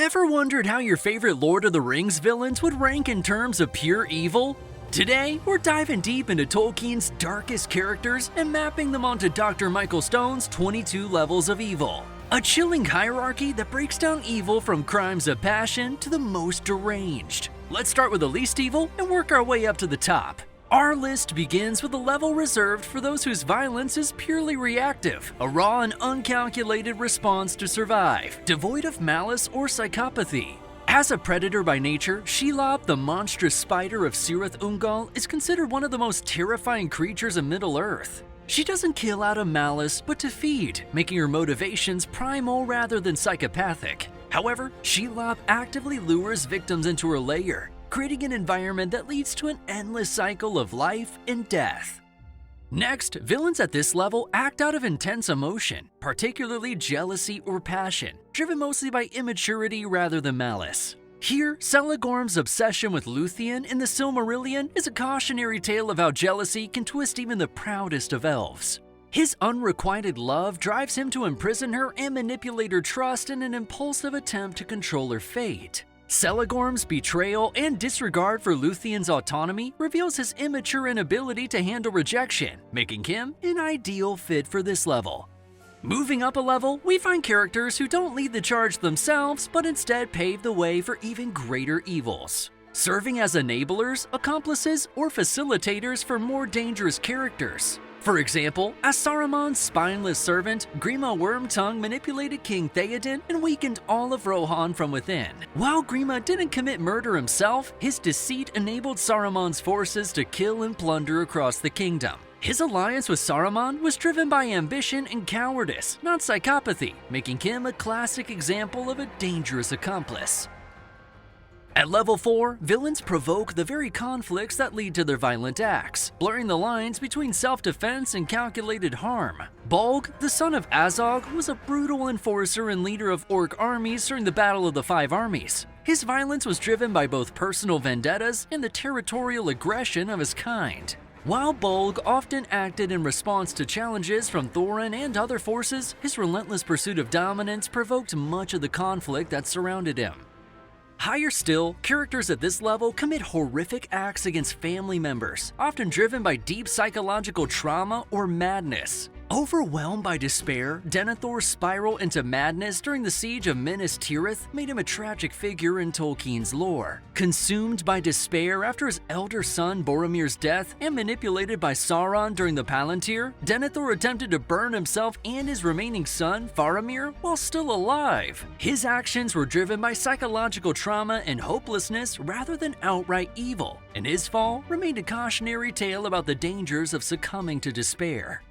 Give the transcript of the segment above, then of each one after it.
Ever wondered how your favorite Lord of the Rings villains would rank in terms of pure evil? Today, we're diving deep into Tolkien's darkest characters and mapping them onto Dr. Michael Stone's 22 levels of evil. A chilling hierarchy that breaks down evil from crimes of passion to the most deranged. Let's start with the least evil and work our way up to the top. Our list begins with a level reserved for those whose violence is purely reactive, a raw and uncalculated response to survive, devoid of malice or psychopathy. As a predator by nature, Shelob, the monstrous spider of Cirith Ungol, is considered one of the most terrifying creatures in Middle-earth. She doesn't kill out of malice, but to feed, making her motivations primal rather than psychopathic. However, Shelob actively lures victims into her lair, creating an environment that leads to an endless cycle of life and death. Next, villains at this level act out of intense emotion, particularly jealousy or passion, driven mostly by immaturity rather than malice. Here, Celegorm's obsession with Luthien in the Silmarillion is a cautionary tale of how jealousy can twist even the proudest of elves. His unrequited love drives him to imprison her and manipulate her trust in an impulsive attempt to control her fate. Celegorm's betrayal and disregard for Luthien's autonomy reveals his immature inability to handle rejection, making him an ideal fit for this level. Moving up a level, we find characters who don't lead the charge themselves, but instead pave the way for even greater evils, serving as enablers, accomplices, or facilitators for more dangerous characters. For example, as Saruman's spineless servant, Grima Wormtongue manipulated King Theoden and weakened all of Rohan from within. While Grima didn't commit murder himself, his deceit enabled Saruman's forces to kill and plunder across the kingdom. His alliance with Saruman was driven by ambition and cowardice, not psychopathy, making him a classic example of a dangerous accomplice. At level 4, villains provoke the very conflicts that lead to their violent acts, blurring the lines between self-defense and calculated harm. Bolg, the son of Azog, was a brutal enforcer and leader of orc armies during the Battle of the Five Armies. His violence was driven by both personal vendettas and the territorial aggression of his kind. While Bolg often acted in response to challenges from Thorin and other forces, his relentless pursuit of dominance provoked much of the conflict that surrounded him. Higher still, characters at this level commit horrific acts against family members, often driven by deep psychological trauma or madness. Overwhelmed by despair, Denethor's spiral into madness during the siege of Minas Tirith made him a tragic figure in Tolkien's lore. Consumed by despair after his elder son Boromir's death and manipulated by Sauron during the Palantir, Denethor attempted to burn himself and his remaining son, Faramir, while still alive. His actions were driven by psychological trauma and hopelessness rather than outright evil, and his fall remained a cautionary tale about the dangers of succumbing to despair.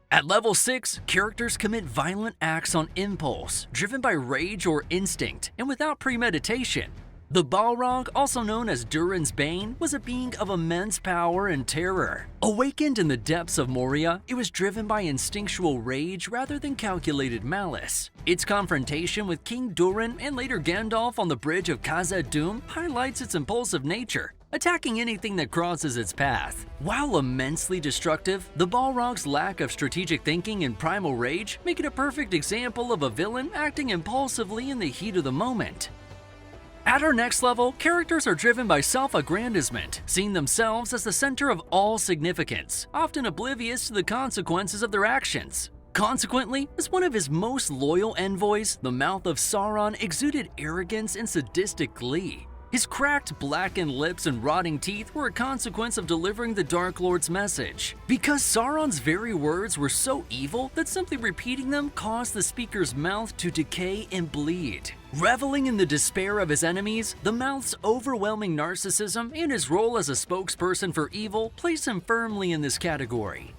At level 6, characters commit violent acts on impulse, driven by rage or instinct, and without premeditation. The Balrog, also known as Durin's Bane, was a being of immense power and terror. Awakened in the depths of Moria, it was driven by instinctual rage rather than calculated malice. Its confrontation with King Durin and later Gandalf on the bridge of Khazad-dûm highlights its impulsive nature, attacking anything that crosses its path. While immensely destructive, the Balrog's lack of strategic thinking and primal rage make it a perfect example of a villain acting impulsively in the heat of the moment. At our next level, characters are driven by self-aggrandizement, seeing themselves as the center of all significance, often oblivious to the consequences of their actions. Consequently, as one of his most loyal envoys, the mouth of Sauron exuded arrogance and sadistic glee. His cracked, blackened lips and rotting teeth were a consequence of delivering the Dark Lord's message. Because Sauron's very words were so evil that simply repeating them caused the speaker's mouth to decay and bleed. Reveling in the despair of his enemies, the mouth's overwhelming narcissism and his role as a spokesperson for evil place him firmly in this category.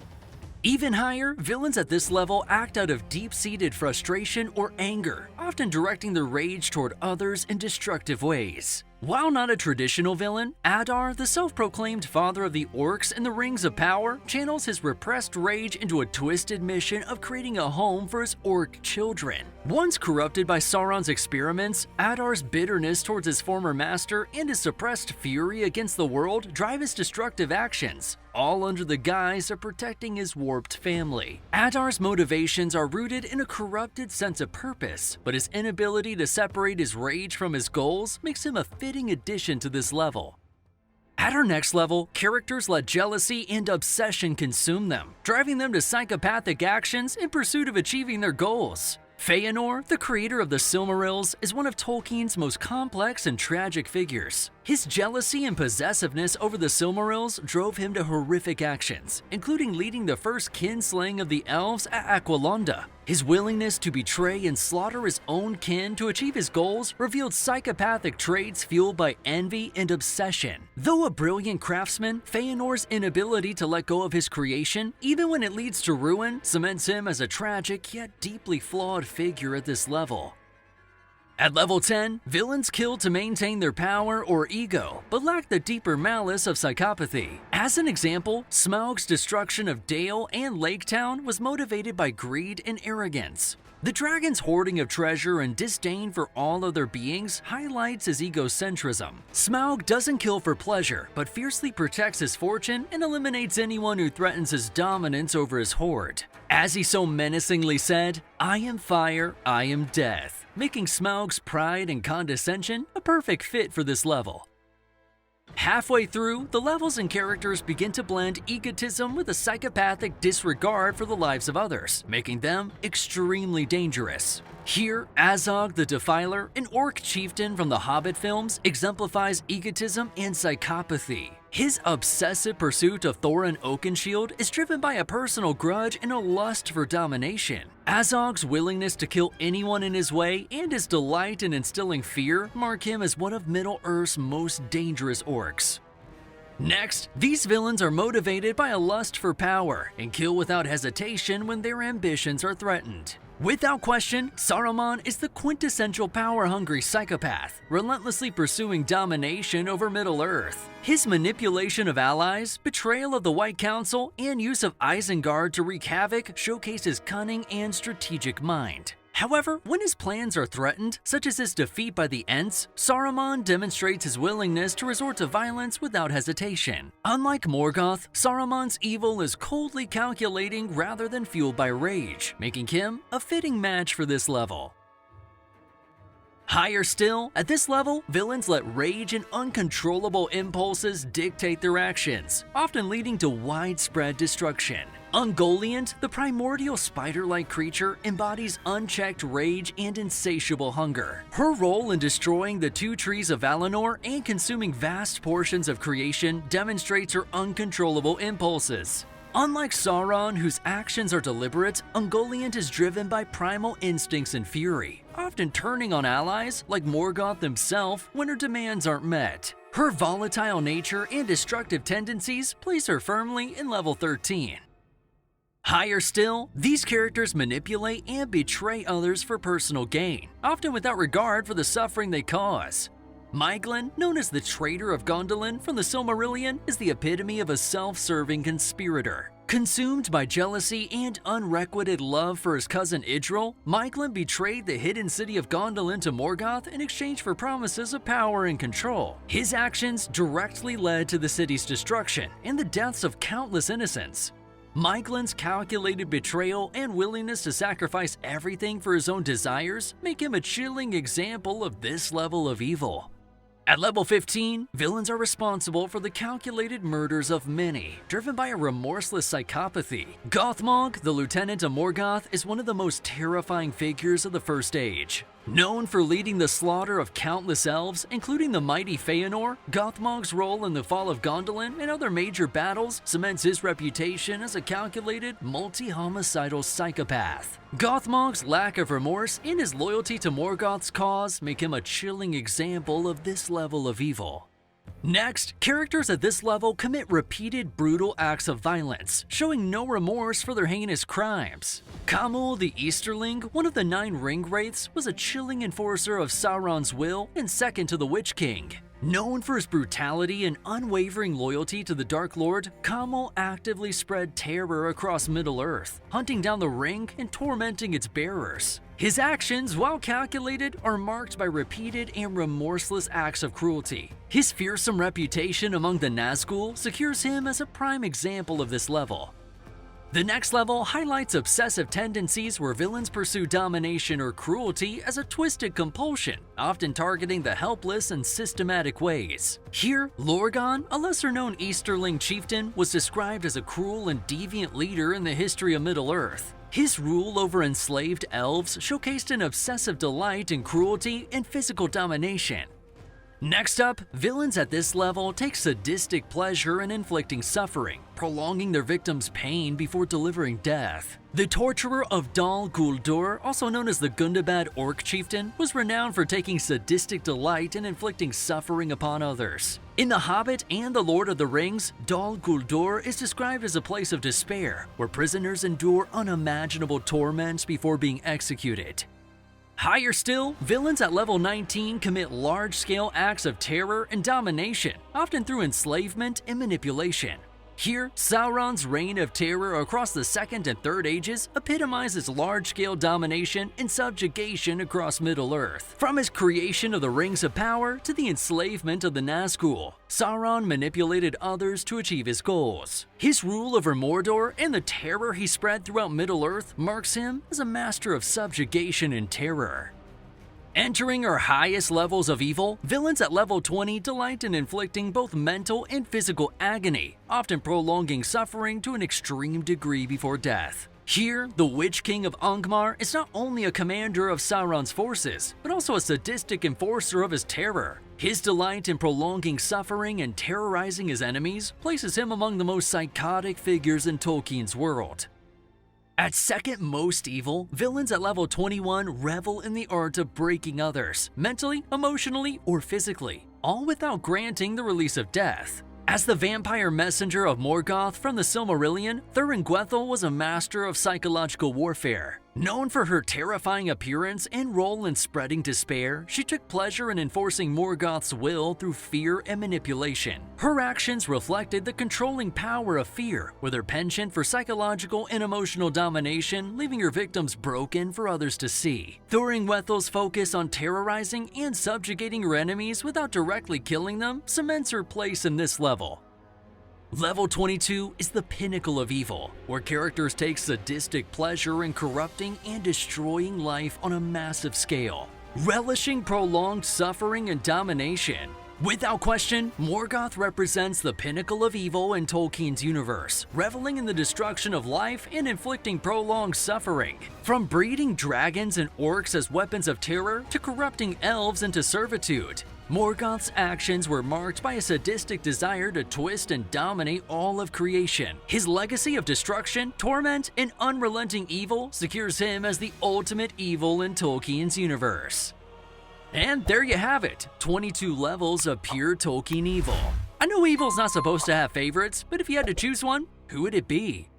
Even higher, villains at this level act out of deep-seated frustration or anger, often directing their rage toward others in destructive ways. While not a traditional villain, Adar, the self-proclaimed father of the orcs in the Rings of Power, channels his repressed rage into a twisted mission of creating a home for his orc children. Once corrupted by Sauron's experiments, Adar's bitterness towards his former master and his suppressed fury against the world drive his destructive actions. all under the guise of protecting his warped family. Adar's motivations are rooted in a corrupted sense of purpose, but his inability to separate his rage from his goals makes him a fitting addition to this level. At our next level, characters let jealousy and obsession consume them, driving them to psychopathic actions in pursuit of achieving their goals. Feanor, the creator of the Silmarils, is one of Tolkien's most complex and tragic figures. His jealousy and possessiveness over the Silmarils drove him to horrific actions, including leading the first kinslaying of the elves at Aquilonda. His willingness to betray and slaughter his own kin to achieve his goals revealed psychopathic traits fueled by envy and obsession. Though a brilliant craftsman, Feanor's inability to let go of his creation, even when it leads to ruin, cements him as a tragic yet deeply flawed figure at this level. At level 10, villains kill to maintain their power or ego, but lack the deeper malice of psychopathy. As an example, Smaug's destruction of Dale and Lake Town was motivated by greed and arrogance. The dragon's hoarding of treasure and disdain for all other beings highlights his egocentrism. Smaug doesn't kill for pleasure, but fiercely protects his fortune and eliminates anyone who threatens his dominance over his hoard. As he so menacingly said, "I am fire, I am death," making Smaug's pride and condescension a perfect fit for this level. Halfway through, the levels and characters begin to blend egotism with a psychopathic disregard for the lives of others, making them extremely dangerous. Here, Azog the Defiler, an orc chieftain from the Hobbit films, exemplifies egotism and psychopathy. His obsessive pursuit of Thorin Oakenshield is driven by a personal grudge and a lust for domination. Azog's willingness to kill anyone in his way and his delight in instilling fear mark him as one of Middle-earth's most dangerous orcs. Next, these villains are motivated by a lust for power and kill without hesitation when their ambitions are threatened. Without question, Saruman is the quintessential power-hungry psychopath, relentlessly pursuing domination over Middle-earth. His manipulation of allies, betrayal of the White Council, and use of Isengard to wreak havoc showcase his cunning and strategic mind. However, when his plans are threatened, such as his defeat by the Ents, Saruman demonstrates his willingness to resort to violence without hesitation. Unlike Morgoth, Saruman's evil is coldly calculating rather than fueled by rage, making him a fitting match for this level. Higher still, at this level, villains let rage and uncontrollable impulses dictate their actions, often leading to widespread destruction. Ungoliant, the primordial spider-like creature, embodies unchecked rage and insatiable hunger. Her role in destroying the two trees of Valinor and consuming vast portions of creation demonstrates her uncontrollable impulses. Unlike Sauron, whose actions are deliberate, Ungoliant is driven by primal instincts and fury, often turning on allies like Morgoth himself when her demands aren't met. Her volatile nature and destructive tendencies place her firmly in level 13. Higher still, these characters manipulate and betray others for personal gain, often without regard for the suffering they cause. Maeglin, known as the Traitor of Gondolin from the Silmarillion, is the epitome of a self-serving conspirator. Consumed by jealousy and unrequited love for his cousin Idril, Maeglin betrayed the hidden city of Gondolin to Morgoth in exchange for promises of power and control. His actions directly led to the city's destruction and the deaths of countless innocents. Maeglin's calculated betrayal and willingness to sacrifice everything for his own desires make him a chilling example of this level of evil. At level 15, villains are responsible for the calculated murders of many, driven by a remorseless psychopathy. Gothmog, the Lieutenant of Morgoth, is one of the most terrifying figures of the First Age. Known for leading the slaughter of countless elves, including the mighty Feanor, Gothmog's role in the fall of Gondolin and other major battles cements his reputation as a calculated, multi-homicidal psychopath. Gothmog's lack of remorse and his loyalty to Morgoth's cause make him a chilling example of this level of evil. Next, characters at this level commit repeated brutal acts of violence, showing no remorse for their heinous crimes. Khamul the Easterling, one of the 9 Ringwraiths, was a chilling enforcer of Sauron's will and second to the Witch King. Known for his brutality and unwavering loyalty to the Dark Lord, Kamo actively spread terror across Middle-earth, hunting down the ring and tormenting its bearers. His actions, while calculated, are marked by repeated and remorseless acts of cruelty. His fearsome reputation among the Nazgul secures him as a prime example of this level. The next level highlights obsessive tendencies where villains pursue domination or cruelty as a twisted compulsion, often targeting the helpless in systematic ways. Here, Lorgon, a lesser-known Easterling chieftain, was described as a cruel and deviant leader in the history of Middle-earth. His rule over enslaved elves showcased an obsessive delight in cruelty and physical domination. Next up, villains at this level take sadistic pleasure in inflicting suffering, prolonging their victims' pain before delivering death. The torturer of Dal Guldur, also known as the Gundabad Orc chieftain, was renowned for taking sadistic delight in inflicting suffering upon others. In The Hobbit and The Lord of the Rings, Dal Guldur is described as a place of despair, where prisoners endure unimaginable torments before being executed. Higher still, villains at level 19 commit large-scale acts of terror and domination, often through enslavement and manipulation. Here, Sauron's reign of terror across the Second and Third Ages epitomizes large-scale domination and subjugation across Middle-earth. From his creation of the Rings of Power to the enslavement of the Nazgul, Sauron manipulated others to achieve his goals. His rule over Mordor and the terror he spread throughout Middle-earth marks him as a master of subjugation and terror. Entering our highest levels of evil, villains at level 20 delight in inflicting both mental and physical agony, often prolonging suffering to an extreme degree before death. Here, the Witch King of Angmar is not only a commander of Sauron's forces, but also a sadistic enforcer of his terror. His delight in prolonging suffering and terrorizing his enemies places him among the most psychotic figures in Tolkien's world. At second most evil, villains at level 21 revel in the art of breaking others, mentally, emotionally, or physically, all without granting the release of death. As the vampire messenger of Morgoth from the Silmarillion, Thuringwethil was a master of psychological warfare. Known for her terrifying appearance and role in spreading despair, she took pleasure in enforcing Morgoth's will through fear and manipulation. Her actions reflected the controlling power of fear, with her penchant for psychological and emotional domination leaving her victims broken for others to see. Thuringwethil's focus on terrorizing and subjugating her enemies without directly killing them cements her place in this level. Level 22 is the pinnacle of evil, where characters take sadistic pleasure in corrupting and destroying life on a massive scale, relishing prolonged suffering and domination. Without question, Morgoth represents the pinnacle of evil in Tolkien's universe, reveling in the destruction of life and inflicting prolonged suffering. From breeding dragons and orcs as weapons of terror to corrupting elves into servitude, Morgoth's actions were marked by a sadistic desire to twist and dominate all of creation. His legacy of destruction, torment, and unrelenting evil secures him as the ultimate evil in Tolkien's universe. And there you have it, 22 levels of pure Tolkien evil. I know evil's not supposed to have favorites, but if you had to choose one, who would it be?